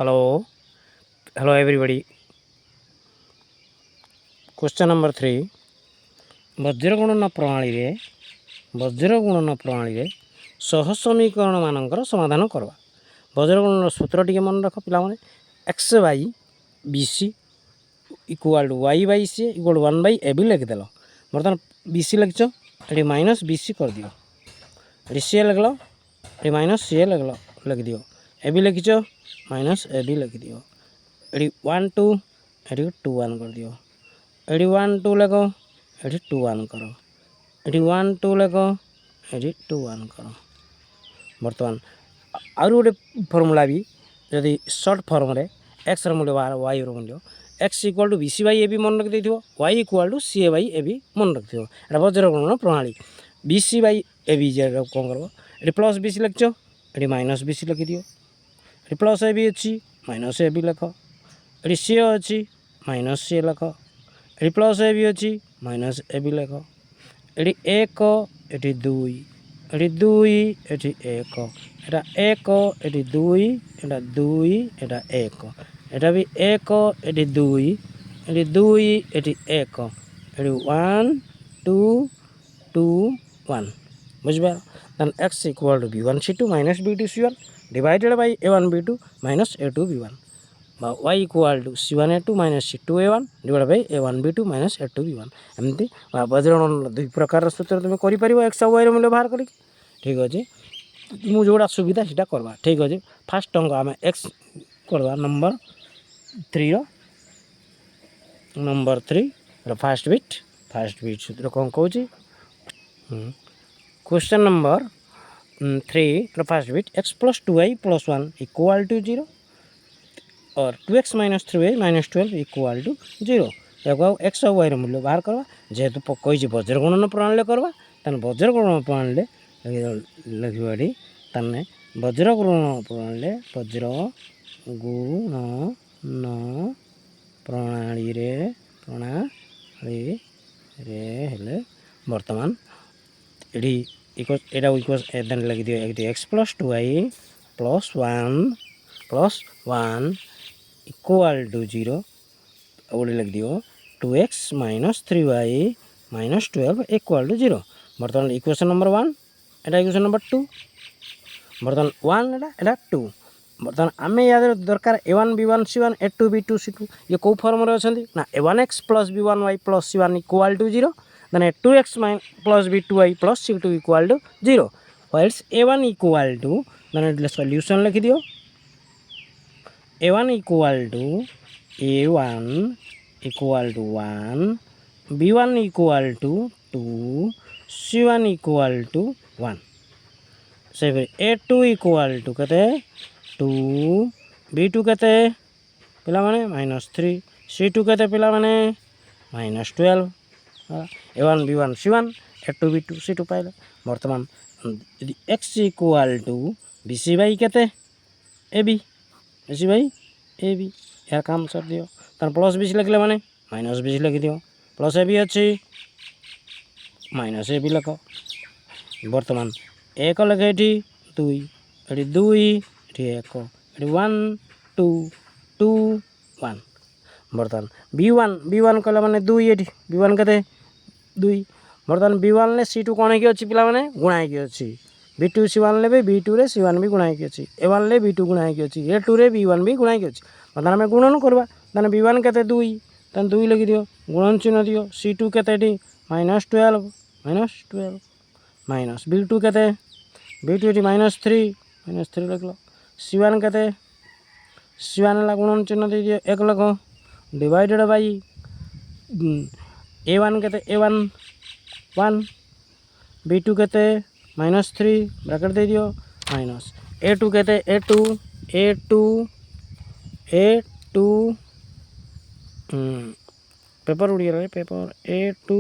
Hello hello everybody. Question number 3 वज्र गुणन प्रणाली रे सह समीकरण मानकर समाधान करवा। वज्र गुणन सूत्र टी मन रख पिला माने x by B c equal to y by c equal to 1 by A b लिखिदेल। बर्तमान बी सी लिख ये माइनस बी सी कर दियो, ये सी लिख लो, ये माइनस सी लिख दियो, ए बी लिखिच माइनस ए बी लिख दियो, ये 1 2 ये 2 1 कर दियो, ये 1 2 लिख, ये 2 1 कर, ये 1 2 लिख, ये 2 1 कर। बर्तमान आउ गोटे फर्मूला भी जदि सर्ट फर्म रे एक्स मूल्य बाहर वाई मूल्य x equal to B C by A B मन रखी y equal to C A by A B मन रखी वज्र गुणन प्रणाली। B C by A B कौन कर ये प्लस बी सी लिख, ये माइनस बी सी लिखि दियो, ये प्लस ए बी अच्छी माइनस ए बी लिख, ये सी अच्छी माइनस सी लिख, ये प्लस ए बी अच्छी माइनस ए बी लिख, ये एक ये दुई ये दुई ये एक एटा एक ये दुई एटा दुई एटा एक एटा भी एक ये दुई ये दुई ये एक ये 1 2 2 1 बुझे। Then x equal to b1 c2 minus b2 c1 divided by a1 b2 minus a2 b1 y equal to c1 a2 minus c2 a1 divide by a1 b2 minus a2 b1। एमती वज्र गुणन दुई प्रकार सूत्र तुम कर x और Y मूल्य बाहर कर। ठीक अच्छे मुझे जोड़ा सुविधा सीटा करवा। ठीक अच्छे फास्ट अंक आम एक्स करवा नंबर 3 नंबर 3 फास्ट बीट सूत्र कौन कौच। Question number 3 first bit x plus 2y plus 1 equal to 0 और 2x minus 3y minus 12 equal to 0। या एक्स और वाई मूल्य बाहर करवा जेहेतु कही वज्र गुणन प्रणाली करवा तेना वज्र गुणन प्रणाली लिखी तने वज्र गुणन प्रणाली वज्र गुणन प्रणाली रे हेले बर्तमान ये लिखि दियो x plus 2y plus 1 equal to 0 और लिख दियो 2x minus 3y minus 12 equal to 0। बर्तमान इक्वेशन नंबर 1 एटा इक्वेशन नंबर 2 बर्तमान 1 एटा 2 बर्तमान आम या दरकार a1 b1 c1 a2 b2 c2 ये कौ फॉर्म रे अछंती ना a1x plus b1y plus c1 equal to 0 then a2x plus b2y plus c2 equal to 0 whiles a1 equal to then solution लिख दियो a1 equal to a1 equal to 1 b1 equal to 2 c1 equal to 1 से फिर a2 equal to कहते 2 b2 कहते पिला माने minus 3 c2 कहते पिला माने minus 12 a1 b1 c1 a2 b2 c2 pile. बर्तमान यदि x equal to B C by कहते a b C by A b यार काम कर दियो तर प्लस बी सी लिखले माने माइनस बी सी लिख दियो प्लस ए बी अच्छी माइनस ए बी लिख। बर्तमान एक लिखे ये दुई ये दुई ये एक ये 1 2 2 1 बर्तमान b1 कला माने दुई ये b1 कहते दुई बर्तमान b1 ले c2 कौन है अच्छी पिला माने गुणा है अच्छी b2 c1 ले b2 रे c1 भी गुणा है अच्छी a1 ले b2 गुणा है अच्छी a2 रे b1 भी गुणा है अच्छी बर्तमान आम गुणन करवा तेना b1 कहते दुई तेना दुई लिखि दियो गुणन चिन्ह दियो c2 कहते माइनस 12 माइनस b2 कहते b2 ये माइनस 3 लिख लो c1 कहते c1 ला गुणन चिन्ह दे दियो एक लिखो डिवाइडेड बाई a1 कहते a1 1 b2 कहते माइनस 3 ब्रैकेट दे दियो माइनस a2 कहते a2 पेपर उड़ रहा है paper a2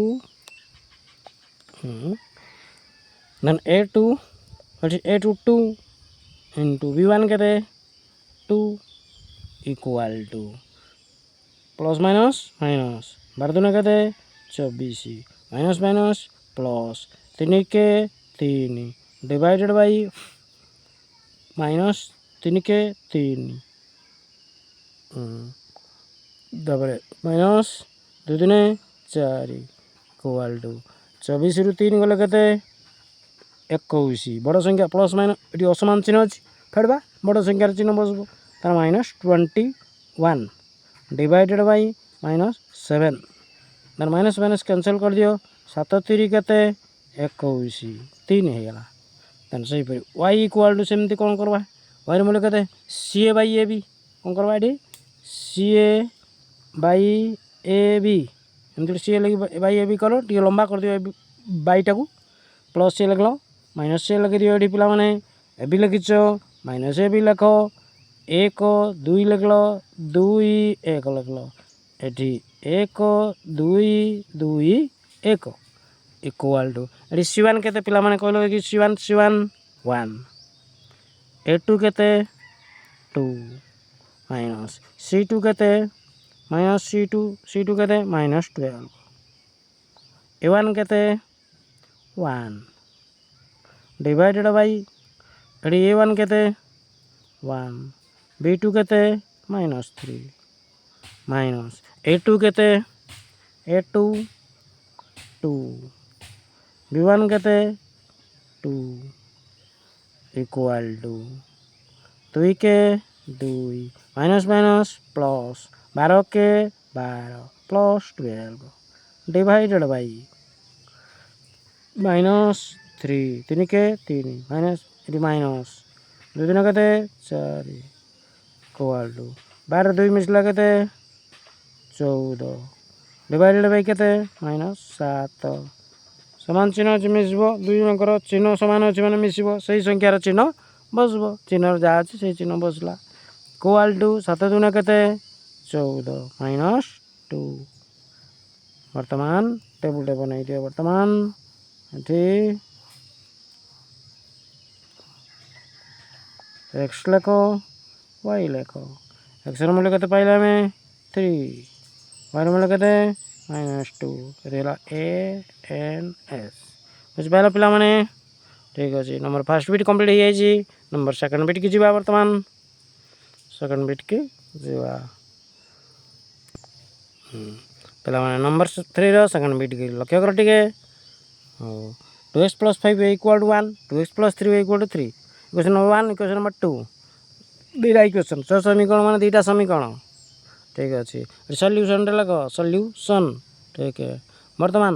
then a2 2 into b1 कहते 2 इक्वल टू प्लस माइनस बारह कहते 24 माइनस माइनस प्लस 3 के 3 डिवाइडेड बाई माइनस 3 के 3 ତାପରେ ମାଇନସ୍ 2 3 4 ଇକ୍ୱାଲ୍ ଟୁ 24ରୁ 3 ଗଲେ କେତେ 21 ବଡ଼ ସଂଖ୍ୟା ପ୍ଲସ୍ ମାଇନସ୍ ଏଠି ଅସମାନ ଚିହ୍ନ ଅଛି ଫେଡ଼ବା ବଡ଼ ସଂଖ୍ୟାର ଚିହ୍ନ ବସିବ ତାର -21 ଡିଭାଇଡେଡ଼ ବାଇ -7 ତାର ମାଇନସ୍ ମାଇନସ୍ କ୍ୟାନସଲ୍ କରିଦିଅ 7 3 କେତେ 21 3 ହେଇଗଲା ତାହେଲେ ସେହିପରି y ଇକ୍ୱାଲ୍ ଟୁ ସେମିତି କ'ଣ କରିବା ୱାଇର ମୂଲ୍ୟ କେତେ CA ବାଇ AB କ'ଣ କରିବା ଏଠି CA ବାଇ AB ଏମିତି CA ବାଇ AB କର ଟିକେ ଲମ୍ବା କରିଦିଅ ବାଇଟାକୁ ପ୍ଲସ୍ CA ଲେଖିଲ ମାଇନସ୍ CA ଲେଖିଦିଅ ଏଠି ପିଲାମାନେ AB ଲେଖିଛ ମାଇନସ୍ AB ଲେଖ 1 2 ଲେଖିଲ 2 1 ଲେଖିଲ ଏଠି 1 2 2 1 ଇକ୍ୱାଲ୍ ଟୁ ଏଠି C1 କେତେ ପିଲାମାନେ କହିଲ କି C1 1 A2 କେତେ 2 ମାଇନସ୍ C2 କେତେ ମାଇନସ୍ C2 କେତେ -12 A1 କେତେ 1 ଡିଭାଇଡେଡ଼ ବାଇ ଏଠି A1 କେତେ 1 B2 କେତେ -3 ମାଇନସ୍ A2 କେତେ A2 2 B1 କେତେ 2 ଇକ୍ୱାଲ୍ ଟୁ 2 के 2 माइनस माइनस प्लस 12 के 12 प्लस 12 डिवाइडेड बाई -3 3 के 3 माइनस ये माइनस 2 दिन के 4 इक्वल टू 12 2 मिसला के 14 डिवाइडेड बाई के -7 समान चिन्ह अच्छे मिसब दुई जनकर चिन्ह सामान अच्छे मैंने मिसब से संख्यार चिन्ह बसब चिन्ह जहाँ अच्छे से चिन्ह बसला इक्वल टू 7 2 के 14 -2 बर्तमान टेबुलटे बनई दिए बर्तमान ये एक्स लेख वाई लेख एक्स मूल्य के पाइले आम 3 वाई मूल्य के -2 ANS बुझिपार पिला माने ठीक अच्छे नंबर फर्स्ट बिट कंप्लीट हो जाए नंबर सेकंड बिट की जीवा बर्तमान सेकंड बिट की जीवा पिला माने नंबर 3 रो सेकंड बिट की लक्ष्य कर टिके 2x + 5 equal to 1 2x + 3 equal to 3 equation number 1 equation number 2 दीटा इक्वेशन समीकरण माने दीटा समीकरण ठीक अच्छे सल्यूशन लग सल्यूशन ठीक है बर्तमान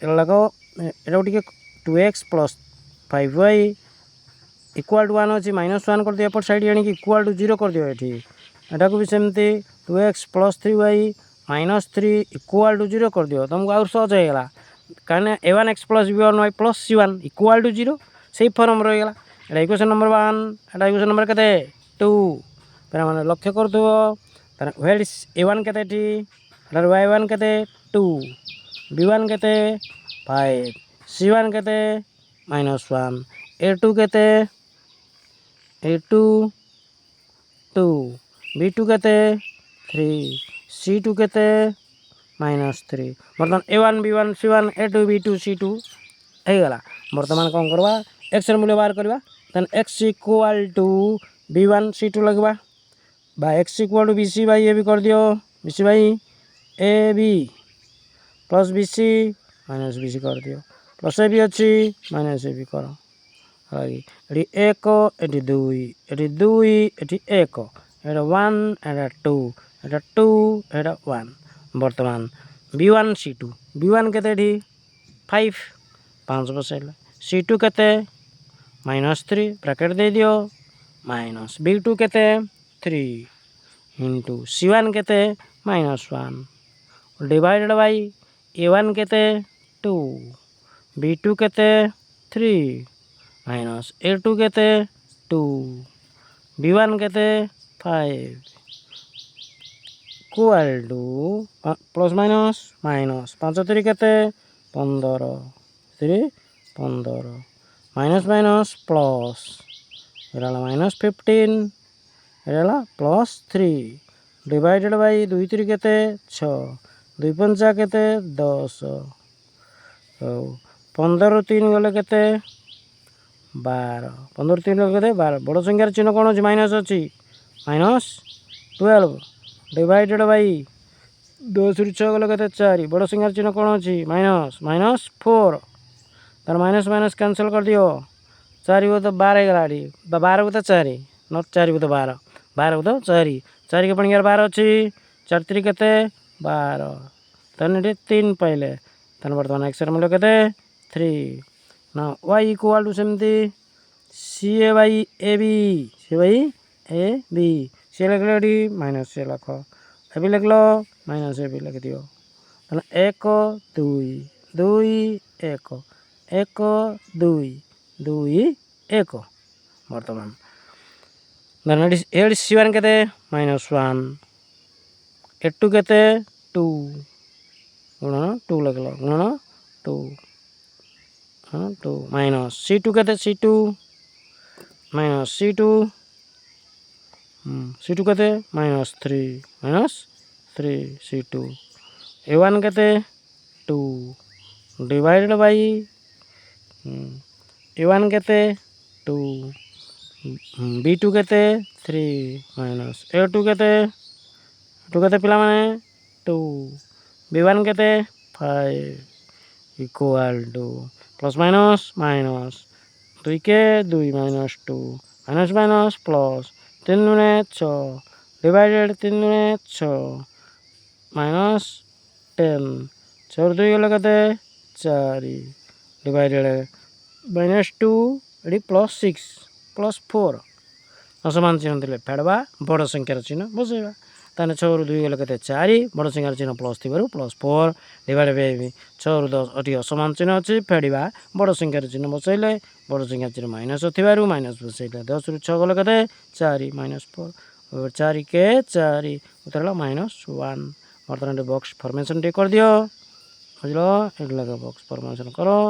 लग ये 2x + 5y इक्वल टू 1 अच्छी -1 कर दियो एपट साइड यानी कि इक्वल टू 0 कर दियो एठी एटा को भी सेमती 2x + 3y -3 इक्वल टू 0 कर दियो तुमको और सहज हो गला कारण a1x + b1y + c1 equal to 0 से फॉर्म रही गला एटा इक्वेशन नंबर 1 एटा इक्वेशन नंबर केते 2 पर माने लक्ष्य कर दो वेयर इज a1 केते एठी एटा y1 केते 2 b1 केते 5 c1 केते -1 a2 केते a2 2 b2 केते 3 c2 केते -3 बर्तमान a1 b1 c1 a2 b2 c2 हो गला बर्तमान कौन करवा x मूल्य बाहर करवा then x equal to b1 c2 लगवा बा x equal to bc by ab कर दियो bc by ab plus bc minus bc कर दियो प्लस ab अच्छी माइनस ab कर एटी 1 एटी 2 एटी 2 एटी 1 एटा 1 एटा 2 एटा 2 एटा 1 बर्तमान b1 c2 b1 केते एटी 5 5 बसैला c2 केते -3 ब्रैकेट दे दियो माइनस b2 केते 3 इंटू c1 केते -1 डिवाइडेड बाई a1 केते 2 b2 केते 3 माइनस a2 केते 2 b1 केते 5 equal to plus minus minus 5 3 केते 15 3 15 minus minus plus era -15 era +3 divided by 2 3 केते 6 2 5 केते 10 15 3 गले केते 12 15 3 गले केते 12 बड़ संख्यार चिन्ह कौन अच्छी माइनस अच्छी -12 डिवाइडेड बाई 10 रु 6 गले केते 4 बड़ संख्यार चिन्ह कौन अच्छी माइनस माइनस 4 तार माइनस माइनस कैंसल कर दियो 4 को तो 12 गला 12 को तो 4 नट 4 को तो 12 12 को तो 4 4 के पणियार 12 अच्छी 4 3 केते 12 तन 3 पाइले तन बर्तमान एक्स मूल्य केते 3 ना y इक्वल टू सेमती सी ए बाई ए बी सी लिखले माइनस सी लख ए बी लिख लो माइनस ए बी लिख दियो ताने 1 2 2 1 1 2 2 1 बर्तमान एड सी वन केते माइनस 1 एड टू केते 2 गुणन 2 लिख लो गुणन 2 2 माइनस सी टू केते C two minus C two केते minus 3 C two A one केते 2 डिवाइडेड बाई ए वन केते 2 बी टू केते 3 माइनस ए टू केते पिला माने 2 बी वन केते 5 equal to plus minus minus 2 के 2 माइनस 2 माइनस माइनस प्लस 3 दुने 6 डिवाइडेड 3 दुने 6 माइनस 10 6 2 गले केते 4 डिवाइडेड माइनस 2 एडी प्लस 6 प्लस 4 असमान चिन्ह देले फेड़वा बड़ संख्यार चिन्ह बसैबा ताने 6 रु 2 गले केते 4 बड़ संख्यार चिन्ह प्लस थिबारु प्लस 4 डिवाइडेड बाय 6 रु 10 अटी असमान चिन्ह अछि फेड़वा बड़ संख्यार चिन्ह बसैले बड़ संख्यार चिन्ह माइनस थिबारु माइनस बसैले 10 रु 6 गले केते 4 माइनस 4 4 के 4 उत्तर ला माइनस 1 बर्तमान बॉक्स फॉर्मेशन टे कर दियो बुझलो एक लगा बॉक्स फॉर्मेशन करो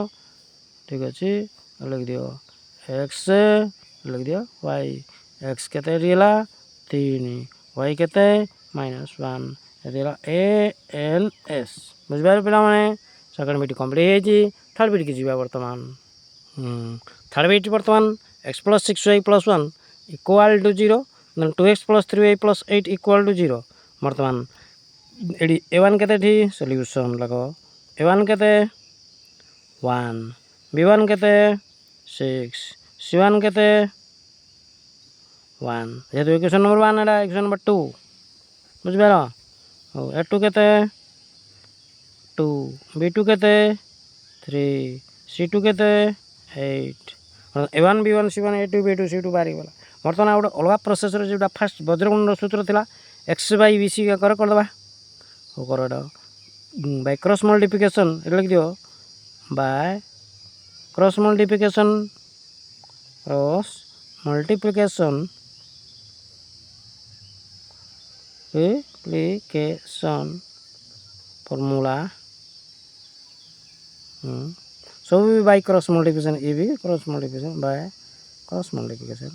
ठीक अछि लिख दियो x लिख दियो y x केते रिला 3 y केते -1 रिला a n s बुझबार पिला माने सेकंड बिट कंप्लीट हे जी थर्ड बिट के जीवा वर्तमान थर्ड बिट वर्तमान x + 6y + 1 equal to 0 then 2x + 3y + 8 equal to 0 वर्तमान एडी a1 केते ठी सॉल्यूशन लगाओ a1 केते 1 b1 केते 6 c1 केते 1 जेतु इक्वेशन नंबर 1 एडा इक्वेशन नंबर 2 बुझबारो ओ a2 केते 2 b2 केते 3 c2 केते 8 a1 b1 c1 a2 b2 c2 बारी वाला वर्तमान गोटे अलग प्रोसेस रे जेटा फास्ट वज्रगुणन सूत्र थिला x बाय bc का कर दबा ओ कर बाय क्रॉस मल्टीप्लिकेशन लिख दियो बाय क्रॉस मल्टीप्लिकेशन फॉर्मूला सब भी बाय क्रॉस मल्टीप्लिकेशन ये भी cross multiplication by cross multiplication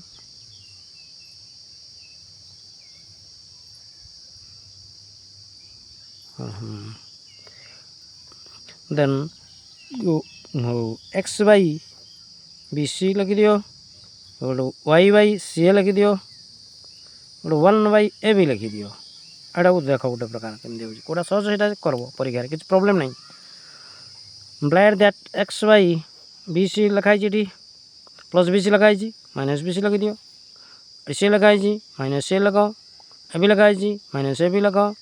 then x by B C लिख दियो गोटे वाई बाई सी लिख दियो गोटे 1 बाई ए भी लिख दियो एटा को देख गोटे प्रकार केमती होची कोटा सहज सेटा करबो परीक्षा किछ प्रॉब्लम नहीं ब्लैड that x by B C लिखाई छी प्लस बी सी लिखाई छी माइनस बी सी लिख दियो सी लिखाई छी माइनस सी लगाओ ए भी लिखाई छी माइनस ए भी लगाओ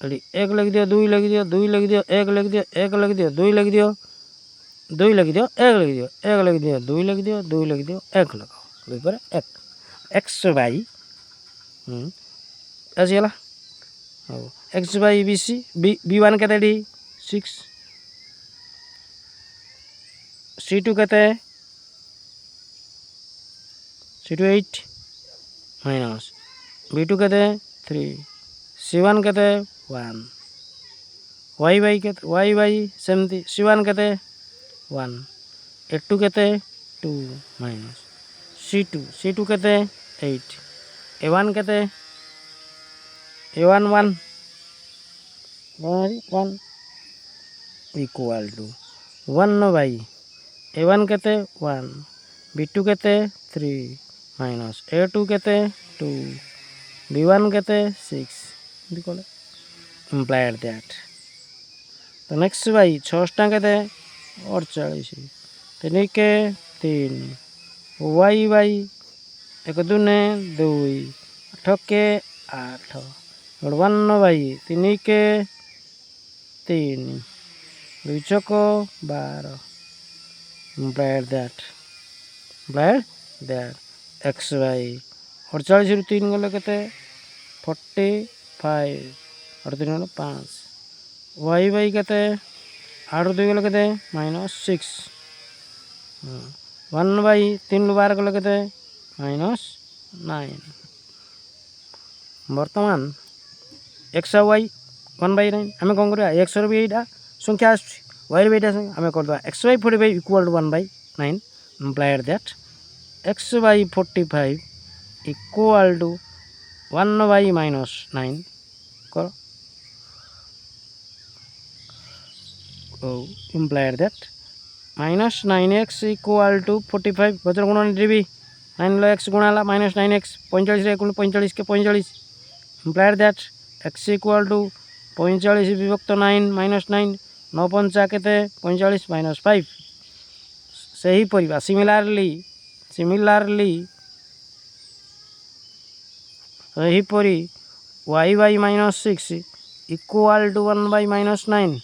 एडी 1 लिख दियो 2 लिख दियो 2 लिख दियो 1 लिख दियो 1 लिख दियो 2 लिख दियो 2 लिख दियो 1 लिख दियो 1 लिख दियो 2 लिख दियो 2 लिख दियो 1 लगाओ 2 पर 1 एक्स बाई ऐसे हला हो x by B C b1 केते डी 6 c2 केते c2 8 माइनस b2 केते 3 c1 केते 1 y बाई केते y बाई सेमती c1 केते 1 a2 केते 2 माइनस c2 केते 8 a1 केते a1 1 equal to 1 by a1 केते 1 b2 केते 3 माइनस a2 केते 2 b1 केते 6 ଏମିତି କଲେ ଇମ୍ପ୍ଲାଏଡ୍ ଦ୍ୟାଟ୍ ତ ନେକ୍ସଟ ବାଇ 6 କେତେ 48 3 କେ 3 ୱାଇ ବାଇ 1 2 2 8 କେ 8 1 ବାଇ 3 କେ 3 2 ଚକ 12 ଇମ୍ପ୍ଲାଏଡ୍ ଦ୍ୟାଟ୍ एक्स बाई 48 ରୁ 3 ଗଲେ କେତେ 45 और 3 ଗଲେ 5 वाई बाई केते 8 ରୁ 2 गले केते -6 1 बाई 3 ରୁ 12 गले केते -9 वर्तमान एक्स और वाई 1/9 आम कौन कर एक्स रो भी यहाँ संख्या वाई भी यहाँ आम कर x by 45 equal to 1/9 implied that x by 45 equal to 1/-9 कर implied that -9x equal to 45 बचर गुण भी 9 x गुणा -9x 45 45 के 45 इम्प्लाएड दैट x इक्वल टू 45 विभक्त 9 -9 9 पंचा केते 45 -5 सही परिबा सिमिलारली सही परी y by -6 equal to 1/-9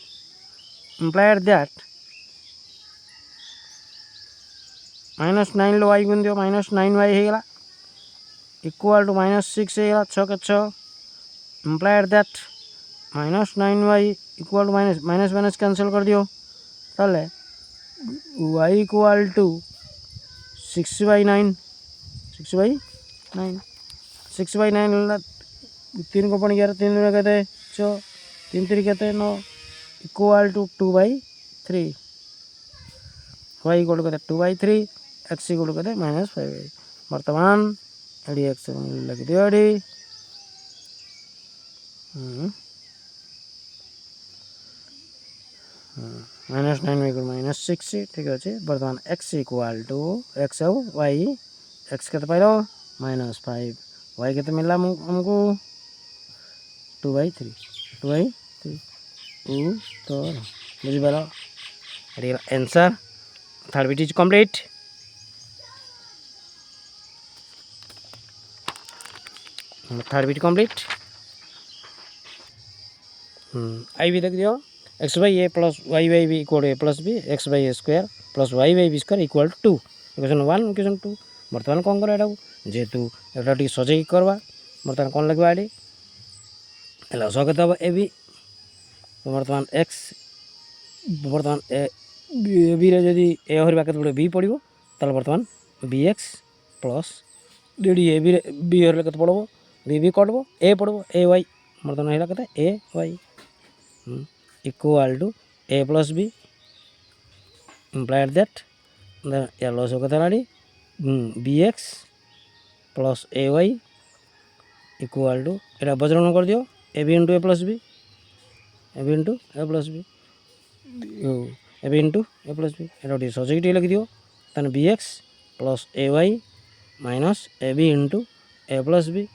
implied that -9 लो y गुण दियो -9y होगा इक्वल टू -6 होगा 6 के 6 implied that -9y equal to minus cancel कर दियो ताले y इक्वल टू 6/9 3 को पड़ी 11 3 कहते 6 3 3 कहते 9 equal to 2/3 y equal to कहते 2/3 x इक्वल टू कहते -5 वर्तमान एडी x लग दियो एडी -9 इक्वल -6 ठीक अच्छे बर्तमान x इक्वल टू x और y x के पाइल -5 y के मिलला हमको 2/3 उत्तर बुझिपार answer third bit is complete आई भी देख दियो x by a plus y by b equal a plus b x by a square plus y by b square equal to 2 equation 1 equation 2 बर्तमान कौन कर जेहेतु एटा टी सजे करवा बर्तमान कौन लगे ये लस के ए बी बर्तमान एक्स बर्तमान ए बी जदि ए हरवा के बी पड़ो ताल बर्तमान b x plus d a b हर के पड़ो बी कटब ए पड़ो ए वाई बर्तमान है के a y equal to a plus b implied that या लस के b x plus a y equal to एटा बजरण कर दियो ए b into a plus b a b into a plus b a b into a plus b एटा सजैक लिखि दियो ताने b x plus a y minus A b into a plus b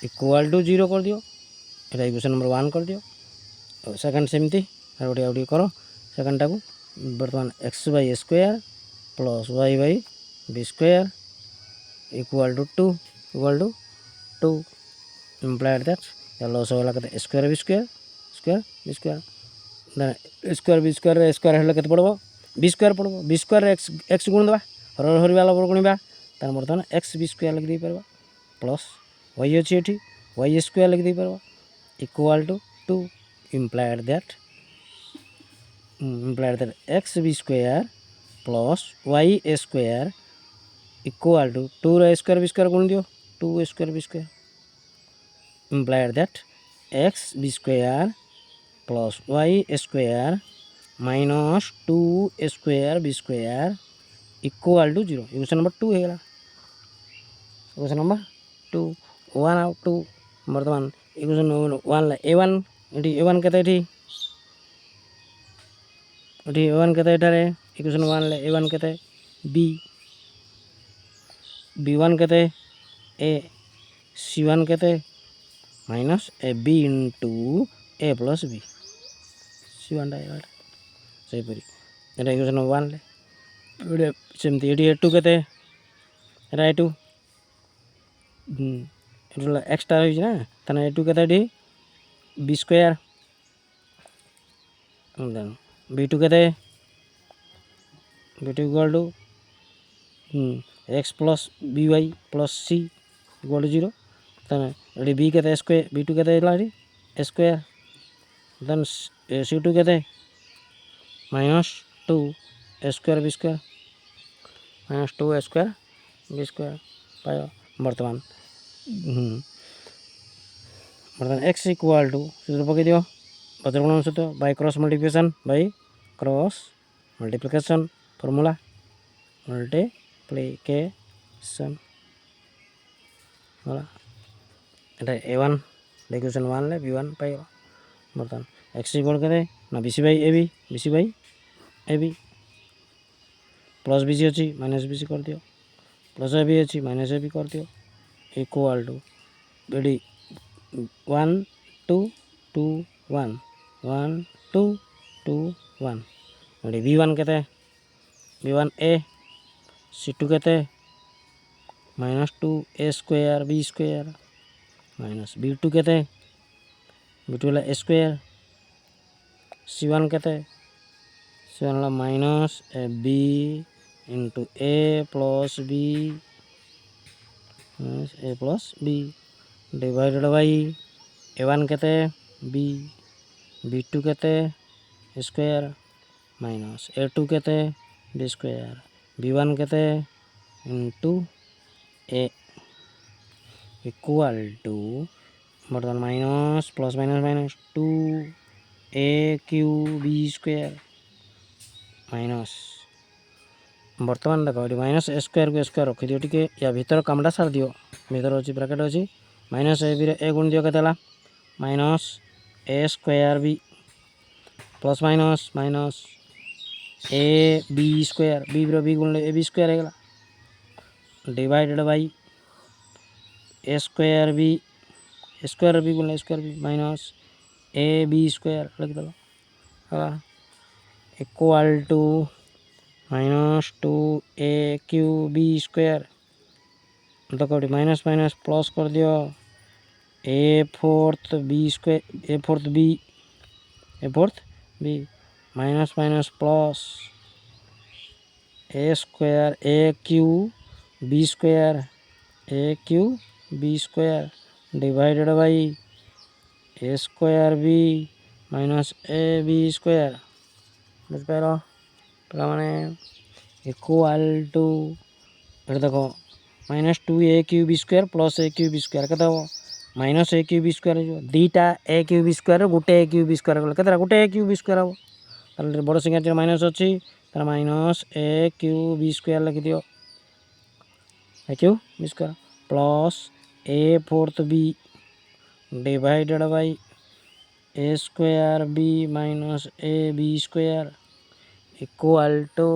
equal to 0 कर दियो एटा equation number 1 कर दियो second सेमती गोटे कर सेकंड टाक बर्तमान x by a square plus y by b square equal to 2 implied that लस होगा कहते square B square square B square square है के पड़ो बी स्क्वायर एक्स गुण देवा हरवा गुणवा तार बर्तमान एक्स बी स्क्वायर लिखि दे पार प्लस वाई अच्छी ये वाई स्क्वायर लिखि दे पार equal to 2 implied that x b square plus y a square equal to 2 square B square गुण दियो 2 square B square implied that x b square plus y square minus 2 square B square equal to 0 equation number 2 है equation number 2 1 out 2 बर्तमान equation 1 a1 a1 केते a1 केते एटारे equation 1 a1 केते b1 केते a c1 केते minus A b into a plus b c वानटा सेहीपरी एटा इक्वेशन 1 ले सेमती एटी ए टू केते एटा ए टू एक्सट्रा रही ना ताने ए टू केते एटी बी स्क्वायर बी टू केते b two equal to x plus b y plus c equal to 0 ताने एटी बी केते स्क्वायर बी टू केते एटी स्क्वायर देन सी टू केते minus 2 square B square minus 2 square B square पायो बर्तमान x equal to सूत्र पकई दियो बज्रगुणन सूत्र bye cross multiplication formula multiplication होला एटा a1 इक्वेशन 1 ले b1 पायो बर्तमान एक्स इक्वल केते ना BC by A B plus BC अच्छी माइनस बीसी कर दियो प्लस ए बी अच्छी माइनस ए बी कर दियो equal to AD 1 2 2 1 1 2 2 1 AD b1 केते b1 ए सी टू केते minus 2 a square B square minus b two केते b two a square c one केते c one minus A b into a plus b divided by a one केते b b two केते square minus a two केते b square b one केते into a equal to बर्तमान minus plus minus 2 ए Q B square minus बर्तमान देख ये minus a square को square रखी दियो टिके या भीतर कामटा सार दियो भीतर अच्छी ब्रैकेट अच्छी माइनस ए बी ए गुण दियो केतेला minus a square b plus minus minus A B square b b गुण ए बी स्क्वायर है divided by a square B गुण square B minus A B square लिख दो equal to minus 2 A Q B square तो कौटी minus minus plus कर दियो a fourth b square a fourth b minus minus plus a square a Q B square divided by a square B minus A B square बुझ पार माने equal to देखो minus 2 A Q B square plus A Q B square केते हो minus ए Q B square दीटा A Q B square गोटे A Q B square केते गोटे ए क्यू बी स्क्वायर हो ताले बड़ संख्या माइनस अच्छी तार माइनस ए क्यू बी स्क्वायर लिख दियो a Q B square plus a fourth b divided by a square B minus A B square equal to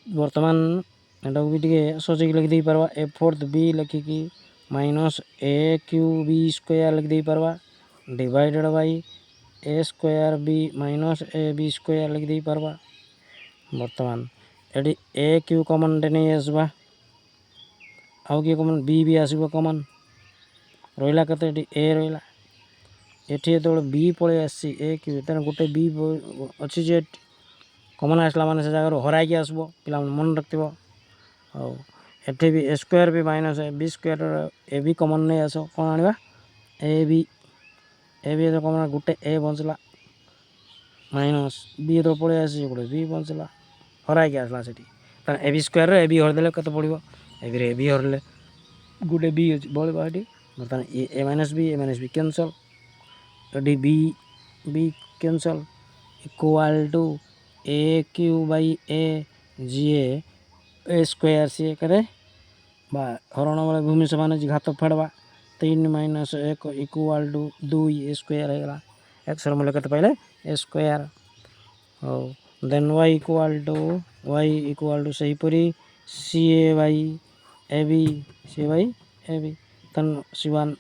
बर्तमान एटा भी टे सजेक लिख दे पारवा ए फोर्थ बी लिखिकी माइनस ए क्यू बी स्क्वायर लिख दे पारवा divided by a square B minus A B square लिख दे पारवा बर्तमान एटी ए क्यू कमन नहीं आसवा आउ कि कमन बी भी आसब कमन रहा के ए रहा एटी जो बी पलि आसी ए क्यू तेना गोटे बी अच्छी जे कमन आसला माने से जगह हराई आसब पिला मन रखियो एटी भी ए स्क्वायर भी माइनस ए बी स्क्वायर ए भी कमन नहीं आस कौन आने ए बी तो कमन गोटे ए बचला माइनस बी तो पलि आसी गोटे बी बचला हराई आसला से a B square a b हरदे के पड़ो ए बी हरले गोटे बी बढ़ बर्तमान ए माइनस बी कैंसल एटी b cancel equal to a cube by a जी ए स्क्वायर सी करे हरण बेले भूमि समान घात फेड़वा 3 minus 1 equal to 2 a square होगा एक्स मूल्य के पाइले ए स्क्वायर हो देन वाई इक्वल टू सहीपरी c A by A b तन C1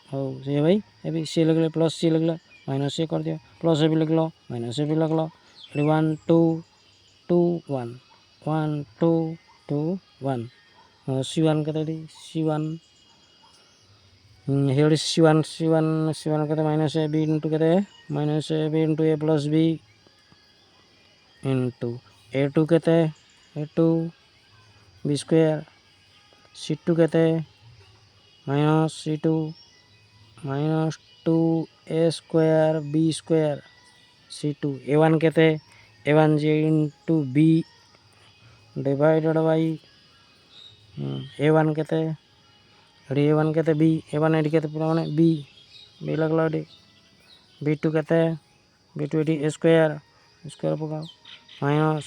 हो ये भाई ये भी सी लगल प्लस सी लगल माइनस सी कर दियो प्लस ए भी लगल माइनस ए भी लगल 1 2 2 1 1 2 2 1 C1 केते C1 here is C1 केते माइनस ए बी इनटू केते minus A B into A plus B into A2 केते A2 बी स्क्वायर C2 केते माइनस C2 माइनस 2 A स्क्वायर बी स्क्वायर C2 A1 केते A1 जे into B divided by A1 केते A1 केते B A1 AD केते पूरा माने बी बी लगलो एडी B2 केते B2 एडी A स्क्वायर पकाओ माइनस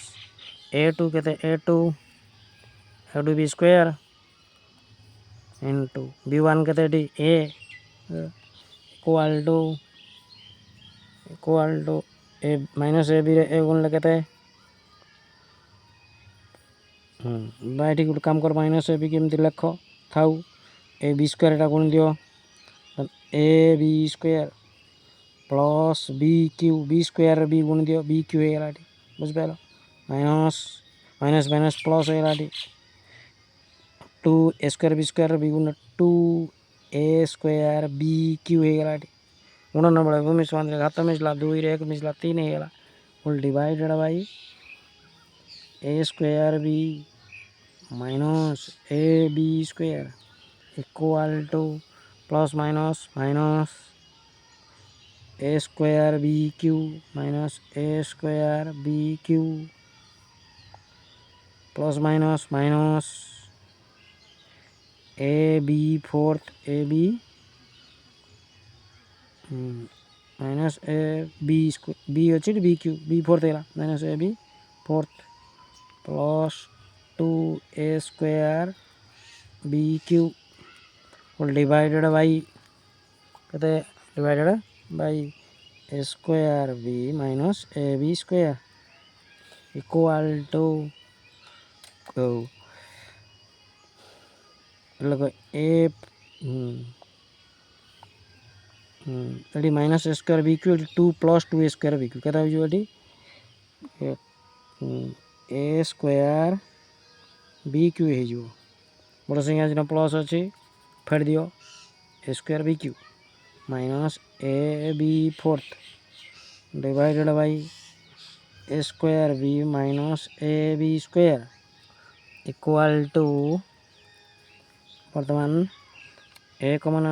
A2 केते A2 B square into B1 केते एडी A equal to a minus A b a गुण केते बायटी गुड काम कर माइनस ए बी केमती लेख थाउ ए बी स्क्वायर एटा गुण दियो A B square plus B square B गुण दियो बी क्यू है एलाटी बुझ पाइलो माइनस माइनस माइनस प्लस है एलाटी 2 ए स्क्वायर बी गुण 2 ए स्क्वायर बी क्यू है एलाटी गुण न बळे भूमि समान घात मिसला 2 रे 1 मिसला 3 है एला full divided by a square B minus A B square equal to plus minus minus a square b q minus a square b q plus minus minus A b fourth a b minus A b b अच्छी b q b fourth है minus A b fourth plus 2 a square b q divided by कहते divided by a square B minus A B square equal to A eighty minus a square b Q 2 plus 2 a square b Q कहता है ए square b Q हो बड़ संख्या जो plus अच्छी फेर दियो a square b q minus A b fourth divided by a square B minus A B square equal to बर्तमान ए कमन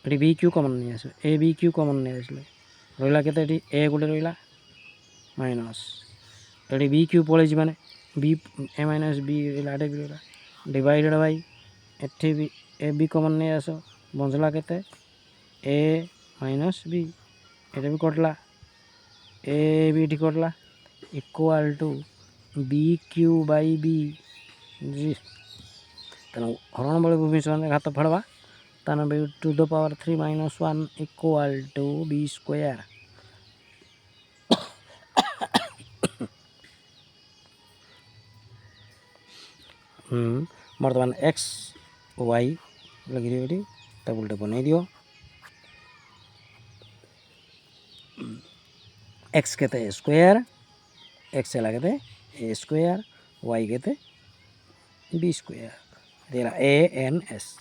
ये बी क्यू कमन नहीं आस ए बी क्यू कमन नहीं आसले रहा के ए गोटे रहा माइनस ये बी क्यू पड़े माने बी ए माइनस बी रहा भी रहा डिवाइडेड बाय एठी भी ए बी कमन नहीं आस बंचला के ए माइनस बी ये भी कटला ए बी कटला equal to b q by b जी तेणु हरण बड़े भूमि समान घात फेड़वा ताना b to the power 3 minus 1 equal to b square बर्तमान एक्स वाई लगी दियो टेबुल बन दियो एक्स के स्क्वायर एक्स लगे ए स्क्वायर वाई के B square they A N S